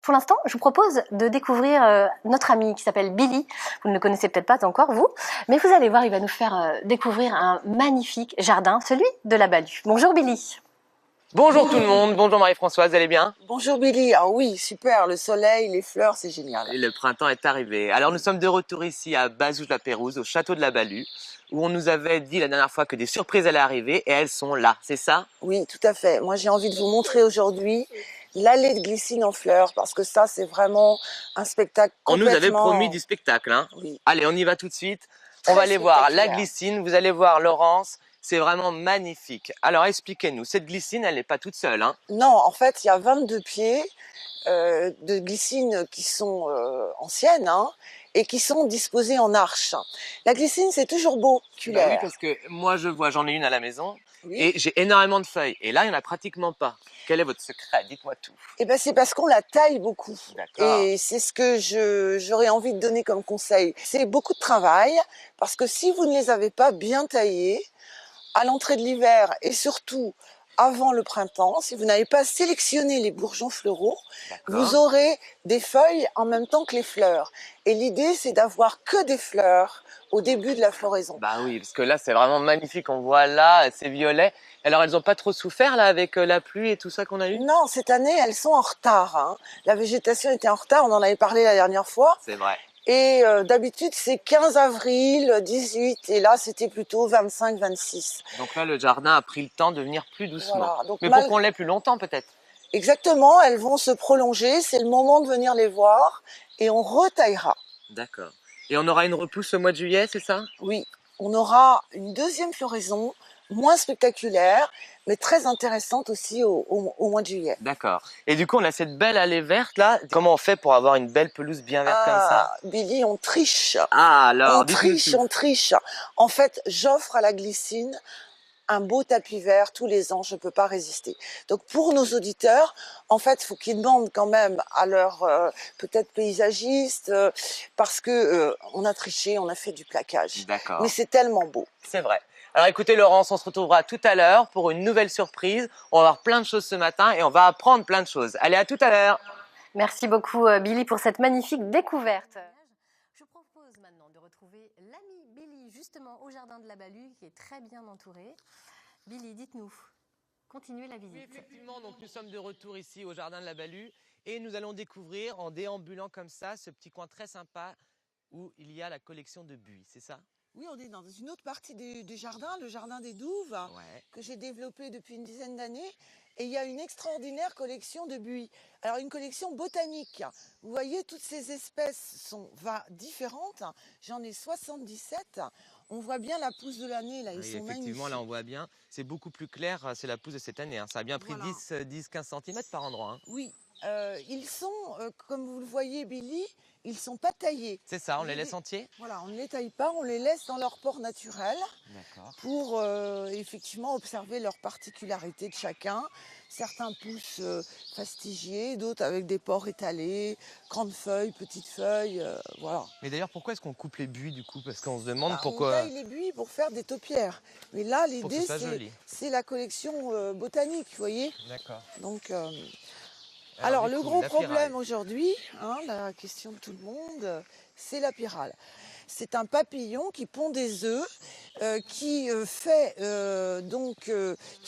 Pour l'instant, je vous propose de découvrir notre ami qui s'appelle Billy. Vous ne le connaissez peut-être pas encore, vous, mais vous allez voir, il va nous faire découvrir un magnifique jardin, celui de la Balue. Bonjour Billy. Bonjour tout le monde, bonjour Marie-Françoise, vous allez bien? Bonjour Billy, ah oui, super, le soleil, les fleurs, c'est génial. Et le printemps est arrivé. Alors nous sommes de retour ici à Bazouges-la-Pérouse, au château de la Balue, où on nous avait dit la dernière fois que des surprises allaient arriver, et elles sont là, c'est ça? Oui, tout à fait. Moi, j'ai envie de vous montrer aujourd'hui l'allée de glycine en fleurs, parce que ça, c'est vraiment un spectacle On nous complètement... avait promis du spectacle, hein? Oui. Allez, on y va tout de suite. On Très va aller voir la spectaculaire. glycine, vous allez voir Laurence, c'est vraiment magnifique. Alors expliquez-nous, cette glycine, elle n'est pas toute seule, hein? Non, en fait, il y a 22 pieds de glycine qui sont anciennes, hein, et qui sont disposées en arches. La glycine, c'est toujours beau, Bah oui, oculaire. parce que moi je vois, j'en ai une à la maison, Oui. et j'ai énormément de feuilles. Et là, il n'y en a pratiquement pas. Quel est votre secret? Dites-moi tout. Eh ben, c'est parce qu'on la taille beaucoup. D'accord. Et c'est ce que j'aurais envie de donner comme conseil. C'est beaucoup de travail, parce que si vous ne les avez pas bien taillées, à l'entrée de l'hiver et surtout avant le printemps, si vous n'avez pas sélectionné les bourgeons fleuraux, vous aurez des feuilles en même temps que les fleurs. Et l'idée, c'est d'avoir que des fleurs au début de la floraison. Bah oui, parce que là, c'est vraiment magnifique. On voit là, c'est violet. Alors, elles n'ont pas trop souffert là avec la pluie et tout ça qu'on a eu? Non, cette année, elles sont en retard, hein. La végétation était en retard, on en avait parlé la dernière fois. C'est vrai. Et d'habitude, c'est 15 avril, 18, et là, c'était plutôt 25, 26. Donc là, le jardin a pris le temps de venir plus doucement. Voilà, donc Mais pour qu'on l'ait plus longtemps, peut-être. Exactement, elles vont se prolonger, c'est le moment de venir les voir, et on retaillera. D'accord. Et on aura une repousse au mois de juillet, c'est ça? Oui, on aura une deuxième floraison, moins spectaculaire, mais très intéressante aussi au mois de juillet. D'accord. Et du coup, on a cette belle allée verte là. Comment on fait pour avoir une belle pelouse bien verte comme ça? Billy, on triche. Ah, alors, On triche, on triche. En fait, j'offre à la glycine un beau tapis vert tous les ans, je ne peux pas résister. Donc pour nos auditeurs, en fait, il faut qu'ils demandent quand même à leur peut-être paysagiste, parce que on a triché, on a fait du plaquage. D'accord. Mais c'est tellement beau. C'est vrai. Alors écoutez Laurence, on se retrouvera tout à l'heure pour une nouvelle surprise. On va voir plein de choses ce matin et on va apprendre plein de choses. Allez, à tout à l'heure. Merci beaucoup Billy pour cette magnifique découverte. Je propose maintenant de retrouver l'ami Billy justement au jardin de la Balue qui est très bien entouré. Billy, dites-nous, continuez la visite. Oui, effectivement, donc nous sommes de retour ici au jardin de la Balue et nous allons découvrir en déambulant comme ça ce petit coin très sympa où il y a la collection de buis, c'est ça? Oui, on est dans une autre partie du jardin, le jardin des Douves, que j'ai développé depuis une dizaine d'années. Et il y a une extraordinaire collection de buis. Alors, une collection botanique. Vous voyez, toutes ces espèces sont différentes. J'en ai 77. On voit bien la pousse de l'année, là, ils sont magnifiques. Effectivement, là on voit bien, c'est beaucoup plus clair, c'est la pousse de cette année. Hein. Ça a bien pris 10-15 cm par endroit. Hein. Oui, ils sont, comme vous le voyez, Billy, ils ne sont pas taillés. C'est ça, on les laisse entiers? Voilà, on ne les taille pas, on les laisse dans leur port naturel pour effectivement observer leurs particularités de chacun. Certains poussent fastigiés, d'autres avec des pores étalés, grandes feuilles, petites feuilles, voilà. Mais d'ailleurs, pourquoi est-ce qu'on coupe les buis du coup? Parce qu'on se demande On pourquoi. taille les buis pour faire des taupières. Mais là, Pour que l'idée, ce soit joli. c'est la collection botanique, vous voyez. D'accord. Donc, alors du le coup, gros la problème pyrale. aujourd'hui, hein, la question de tout le monde, c'est la pyrale. C'est un papillon qui pond des œufs, qui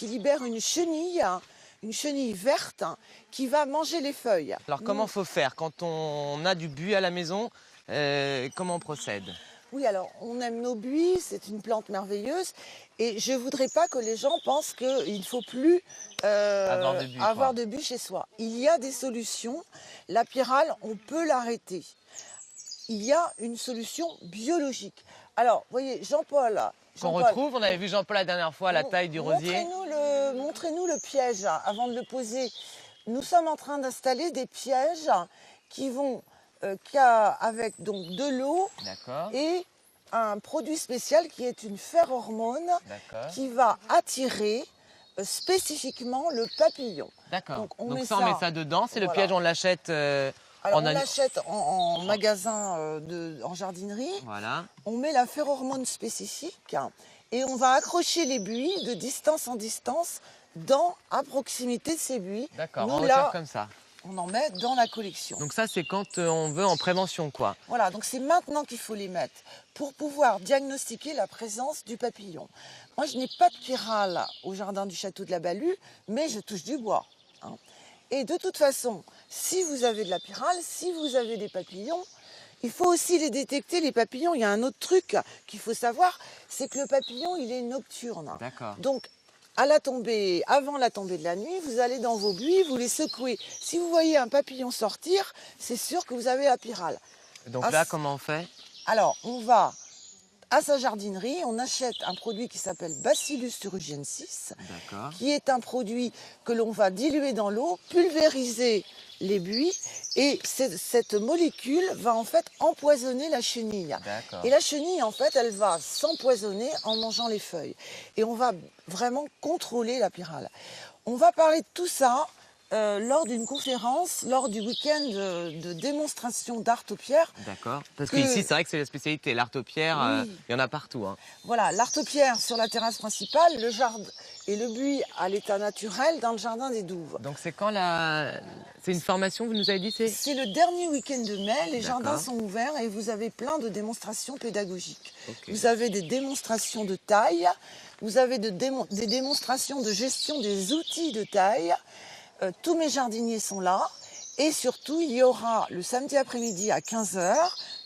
libère une chenille verte qui va manger les feuilles. Alors comment faut faire quand on a du buis à la maison? Comment on procède? Oui, alors on aime nos buis, c'est une plante merveilleuse, et je voudrais pas que les gens pensent qu'il ne faut plus avoir de buis chez soi. Il y a des solutions. La pyrale, on peut l'arrêter. Il y a une solution biologique. Alors, vous voyez, Jean-Paul... Qu'on retrouve, on avait vu Jean-Paul la dernière fois à la taille du rosier. Montrez-nous le piège avant de le poser. Nous sommes en train d'installer des pièges qui vont avec donc de l'eau et un produit spécial qui est une ferrormone qui va attirer spécifiquement le papillon. D'accord. Donc on met ça dedans, c'est le piège, on l'achète on l'achète en magasin en jardinerie. Voilà. On met la ferrormone spécifique et on va accrocher les buis de distance en distance à proximité de ces buis. D'accord, en hauteur comme ça. on en met dans la collection. Donc ça, c'est quand on veut en prévention, quoi. Voilà, donc c'est maintenant qu'il faut les mettre pour pouvoir diagnostiquer la présence du papillon. Moi, je n'ai pas de pyrale au jardin du château de la Balue, mais je touche du bois, hein. Et de toute façon, si vous avez de la pyrale, si vous avez des papillons, il faut aussi les détecter, les papillons. Il y a un autre truc qu'il faut savoir, c'est que le papillon, il est nocturne. D'accord. Donc, avant la tombée de la nuit, vous allez dans vos buis, vous les secouez. Si vous voyez un papillon sortir, c'est sûr que vous avez la pyrale. Donc là, comment on fait? Alors, on va à sa jardinerie, on achète un produit qui s'appelle Bacillus thuringiensis, qui est un produit que l'on va diluer dans l'eau, pulvériser les buis, et cette molécule va en fait empoisonner la chenille. Et la chenille, en fait, elle va s'empoisonner en mangeant les feuilles. Et on va vraiment contrôler la pyrale. On va parler de tout ça lors d'une conférence, lors du week-end de démonstration d'art aux pierres. D'accord. Parce qu'ici, c'est vrai que c'est la spécialité. L'art aux pierres, il y en a partout, hein. Voilà, l'art aux pierres sur la terrasse principale, le jardin et le buis à l'état naturel dans le jardin des Douves. Donc c'est quand c'est une formation, vous nous avez dit? C'est le dernier week-end de mai, les jardins sont ouverts et vous avez plein de démonstrations pédagogiques. Vous avez des démonstrations de taille, vous avez des démonstrations de gestion des outils de taille. Tous mes jardiniers sont là et surtout il y aura le samedi après-midi à 15 h,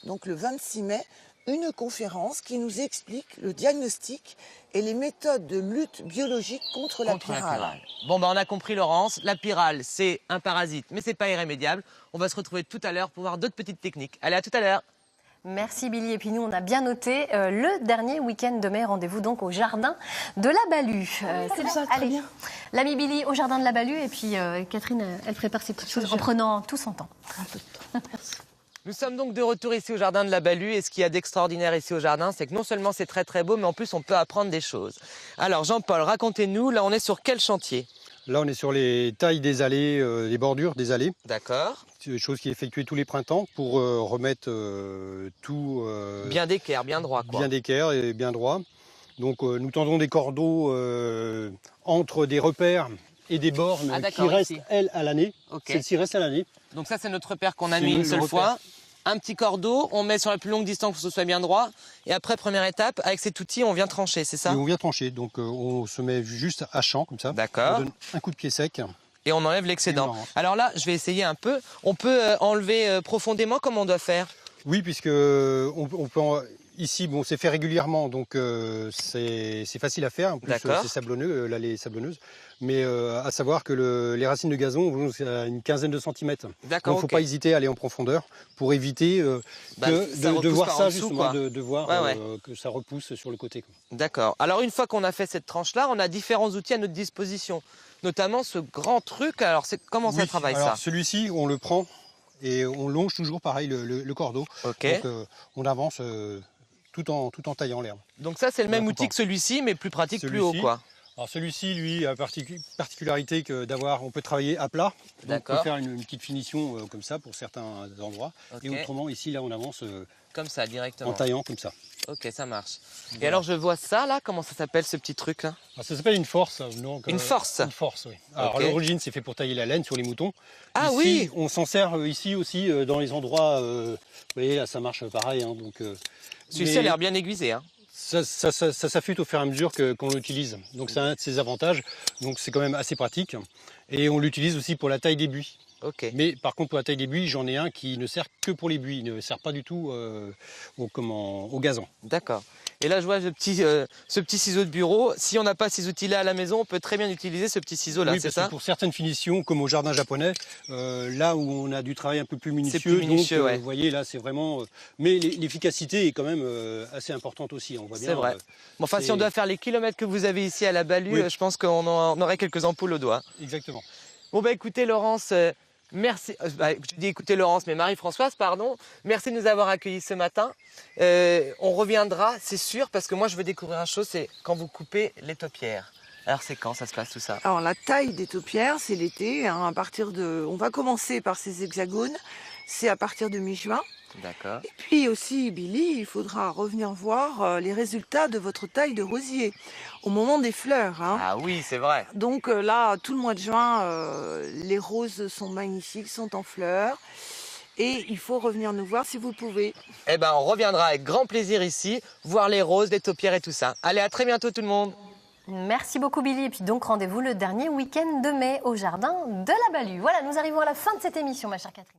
donc le 26 mai, une conférence qui nous explique le diagnostic et les méthodes de lutte biologique contre la pyrale. Bon, on a compris, Laurence, la pyrale c'est un parasite mais c'est pas irrémédiable. On va se retrouver tout à l'heure pour voir d'autres petites techniques. Allez, à tout à l'heure. Merci Billy. Et puis nous, on a bien noté le dernier week-end de mai. Rendez-vous donc au jardin de la Balue. C'est ça, très bien. L'ami Billy au jardin de la Balue. Et puis Catherine, elle prépare ses petites choses en prenant tout son temps. Un peu de temps, merci. Nous sommes donc de retour ici au jardin de la Balue. Et ce qu'il y a d'extraordinaire ici au jardin, c'est que non seulement c'est très très beau, mais en plus on peut apprendre des choses. Alors Jean-Paul, racontez-nous, là on est sur quel chantier? Là, on est sur les tailles des allées, les bordures des allées. D'accord. C'est une chose qui est effectuée tous les printemps pour remettre tout... bien d'équerre, bien droit, quoi. Bien d'équerre et bien droit. Donc nous tendons des cordeaux entre des repères et des bornes qui restent, elles, à l'année. Celles-ci restent à l'année. Donc ça, c'est notre repère qu'on a mis une seule fois. Un petit cordeau, on met sur la plus longue distance pour que ce soit bien droit. Et après, première étape, avec cet outil, on vient trancher, c'est ça? Et on vient trancher, donc on se met juste à champ, comme ça. D'accord. On donne un coup de pied sec. Et on enlève l'excédent. Alors là, je vais essayer un peu. On peut enlever profondément comme on doit faire? Oui, puisque on peut... Ici, bon, c'est fait régulièrement, donc c'est facile à faire. En plus, c'est sablonneux, l'allée est sablonneuse. Mais à savoir que les racines de gazon vont à une quinzaine de centimètres. D'accord. Donc, il ne faut pas hésiter à aller en profondeur pour éviter de voir ça, justement, de voir que ça repousse sur le côté. D'accord. Alors, une fois qu'on a fait cette tranche-là, on a différents outils à notre disposition. Notamment ce grand truc. Alors, comment ça travaille, ça? Celui-ci, on le prend et on longe toujours, pareil, le cordeau. Ok. Donc, on avance... tout en taillant l'herbe. Donc ça, c'est le même outil que celui-ci, mais plus pratique, plus haut, quoi. Alors celui-ci, lui, a la particularité on peut travailler à plat. Donc on peut faire une petite finition comme ça pour certains endroits. Et autrement, ici, là, on avance comme ça, directement. En taillant comme ça. Ok, ça marche. Voilà. Et alors, je vois ça, là, comment ça s'appelle, ce petit truc-là? Ça s'appelle une force. Donc, une force? Une force, oui. Alors, à l'origine, c'est fait pour tailler la laine sur les moutons. Ah ici, oui. On s'en sert ici aussi dans les endroits... vous voyez, là, ça marche pareil. Hein, donc... Celui-ci a l'air bien aiguisé. Hein. Ça s'affûte au fur et à mesure qu'on l'utilise. Donc c'est un de ses avantages. Donc c'est quand même assez pratique. Et on l'utilise aussi pour la taille des buis. Okay. Mais par contre pour la taille des buis, j'en ai un qui ne sert que pour les buis. Il ne sert pas du tout au gazon. D'accord. Et là je vois ce petit ciseau de bureau. Si on n'a pas ces outils-là à la maison, on peut très bien utiliser ce petit ciseau-là, oui, c'est ça? Pour certaines finitions, comme au jardin japonais, là où on a du travail un peu plus minutieux, vous voyez là c'est vraiment... mais l'efficacité est quand même assez importante aussi. C'est vrai. Bon, enfin, si on doit faire les kilomètres que vous avez ici à la Balue, je pense qu'on en aurait quelques ampoules au doigt. Exactement. Bon bah écoutez Laurence... merci, je dis écoutez Laurence, mais Marie-Françoise, pardon. Merci de nous avoir accueillis ce matin. On reviendra, c'est sûr, parce que moi je veux découvrir une chose, c'est quand vous coupez les taupières. Alors c'est quand ça se passe tout ça? Alors la taille des taupières, c'est l'été. Hein, on va commencer par ces hexagones. C'est à partir de mi-juin. D'accord. Et puis aussi, Billy, il faudra revenir voir les résultats de votre taille de rosier au moment des fleurs. Hein. Ah oui, c'est vrai. Donc là, tout le mois de juin, les roses sont magnifiques, sont en fleurs. Et il faut revenir nous voir si vous pouvez. Eh ben, on reviendra avec grand plaisir ici, voir les roses, les taupières et tout ça. Allez, à très bientôt tout le monde. Merci beaucoup Billy. Et puis donc rendez-vous le dernier week-end de mai au jardin de la Balue. Voilà, nous arrivons à la fin de cette émission, ma chère Catherine.